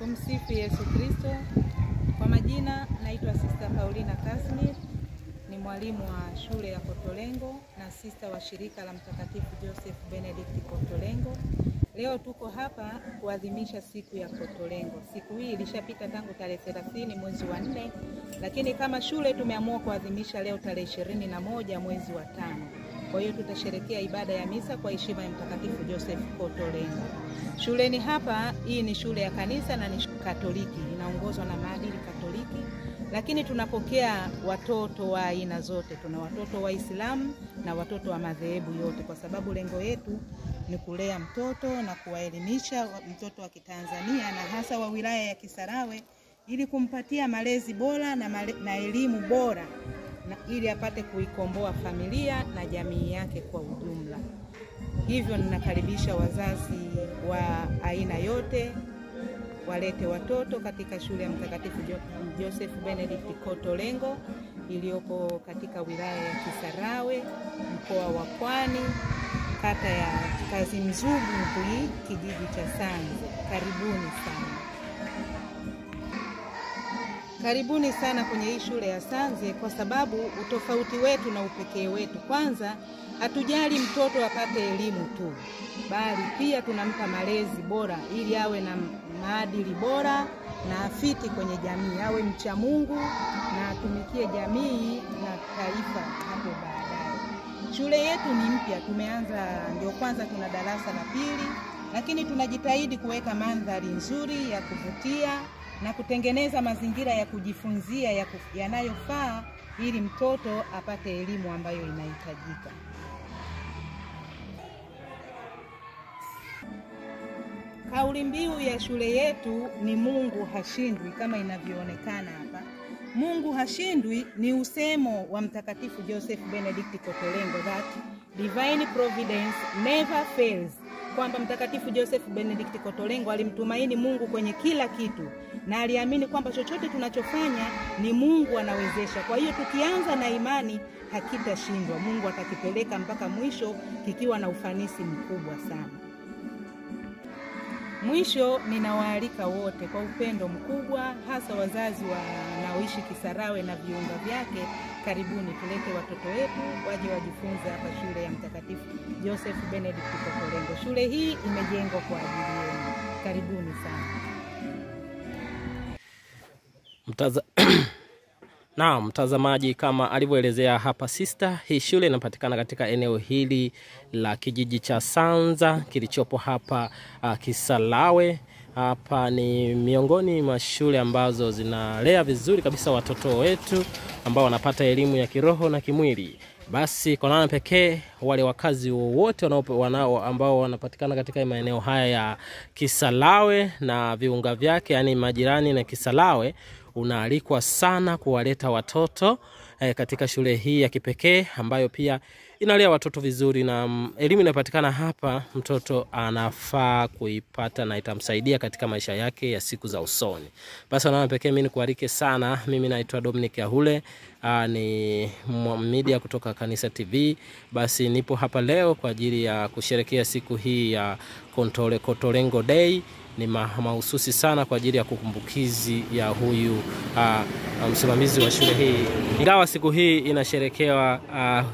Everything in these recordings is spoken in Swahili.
Tumsifu Yesu Kristo. Kwa majina naitwa Sister Paulina Kasmir, ni mwalimu wa shule ya Kotolengo na sister wa shirika la Mtakatifu Joseph Benedict Kotolengo. Leo tuko hapa kuadhimisha siku ya Kotolengo. Siku hii ilishapita tangu tarehe 30 mwezi wa 4, lakini kama shule tumeamua kuadhimisha leo tarehe 21 mwezi wa 5. Kwa hiyo tutasherehekea ibada ya misa kwa heshima ya Mtakatifu Joseph Kotolengo. Shuleni hapa, hii ni shule ya kanisa na ni Katoliki, inaongozwa na maadili Katoliki, lakini tunapokea watoto wa aina zote. Tuna watoto wa Islamu na watoto wa madhehebu yote, kwa sababu lengo letu ni kulea mtoto na kuwaelimisha mtoto wa Kitanzania na hasa wa wilaya ya Kisarawe, ili kumpatia malezi bora na elimu bora, na ili apate kuikomboa familia na jamii yake kwa ujumla. Hivyo ninakaribisha wazazi wa aina yote walete watoto katika shule ya Mtakatifu Joseph Benedict Kotolengo iliyopo katika wilaya ya Kisarawe, mkoa wa Pwani, kata ya Kazimzugu, kijiji cha Sanze. Karibuni sana. Karibuni sana kwenye hii shule ya Sanze, kwa sababu utofauti wetu na upekee wetu, kwanza hatujali mtoto apate elimu tu, bali pia tunampa malezi bora ili awe na maadili bora na afiti kwenye jamii, awe mcha Mungu na atumikie jamii na taifa hapo baadaye. Shule yetu ni mpya, tumeanza ndio kwanza, tuna darasa la 2, lakini tunajitahidi kuweka mandhari nzuri ya kuvutia na kutengeneza mazingira ya kujifunzia yanayofaa ili mtoto apate elimu ambayo inahitajika. Kauli mbiu ya shule yetu ni Mungu hashindwi, kama inavyoonekana hapa. Mungu hashindwi ni usemo wa Mtakatifu Joseph Benedict Kotolengo, that divine providence never fails, kwamba Mtakatifu Joseph Benedict Kotolengo alimtumaini Mungu kwenye kila kitu na aliamini kwamba chochote tunachofanya ni Mungu anawezesha. Kwa hiyo tukianza na imani hakitashindwa, Mungu atakipeleka mpaka mwisho kikiwa na ufanisi mkubwa sana. Mwisho ninawaalika wote kwa upendo mkubwa, hasa wazazi wanaoishi Kisarawe na viunga vyake, karibuni tulete watoto wetu waje wajifunze hapa shule ya Mtakatifu Joseph Benedict Kotolengo. Shule hii imejengwa kwa ajili yenu. Karibuni sana. Naam, mtazamaji, kama alivyoelezea hapa sister, hii shule inapatikana katika eneo hili la kijiji cha Sanza kilichopo hapa Kisarawe. Hapa ni miongoni mwa shule ambazo zinalea vizuri kabisa watoto wetu ambao wanapata elimu ya kiroho na kimwili. Basi kwa namna pekee wale wakazi wote ambao wanapatikana katika maeneo haya ya Kisarawe na viunga vyake, yani majirani na Kisarawe, unaalikwa sana kuwaleta watoto katika shule hii ya kipekee ambayo pia inalea watoto vizuri, na elimu inapatikana hapa mtoto anafaa kuipata na itamsaidia katika maisha yake ya siku za usoni. Basi naona pekee mimi nikualike sana. Mimi naitwa Dominic Yahule, ni media kutoka Kanisa TV. Basi nipo hapa leo kwa ajili ya kusherehekea siku hii ya Kotolengo Day. Ni mahususi sana kwa ajili ya kukumbukizi ya huyu msimamizi wa shule hii. Ingawa siku hii inasherekewa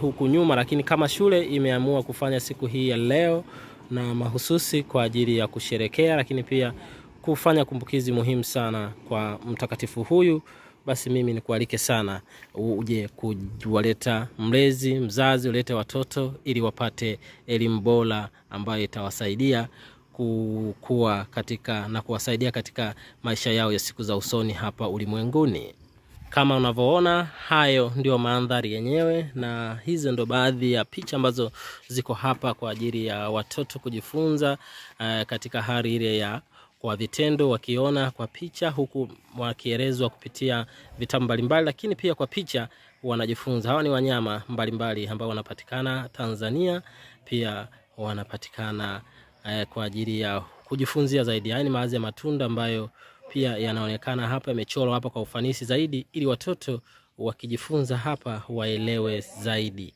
huku nyuma, lakini kama shule imeamua kufanya siku hii ya leo na mahususi kwa ajili ya kusherekea, lakini pia kufanya kumbukizi muhimu sana kwa mtakatifu huyu. Basi mimi nikualike sana uje kuwaleta mzazi ulete watoto ili wapate elimu bora ambayo itawasaidia kukua katika na kuwasaidia katika maisha yao ya siku za usoni hapa ulimwenguni. Kama unavyoona, hayo ndio mandhari yenyewe, na hizo ndo baadhi ya picha ambazo ziko hapa kwa ajili ya watoto kujifunza katika hali ile ya kwa vitendo, wakiona kwa picha huku wakielezwa kupitia vitabu mbalimbali, lakini pia kwa picha wanajifunza. Hawa ni wanyama mbalimbali ambao wanapatikana Tanzania, pia wanapatikana kwa ajili ya kujifunzia zaidi. Yani baadhi ya matunda ambayo pia yanaonekana hapa, yamechorwa hapa kwa ufanisi zaidi ili watoto wakijifunza hapa waelewe zaidi.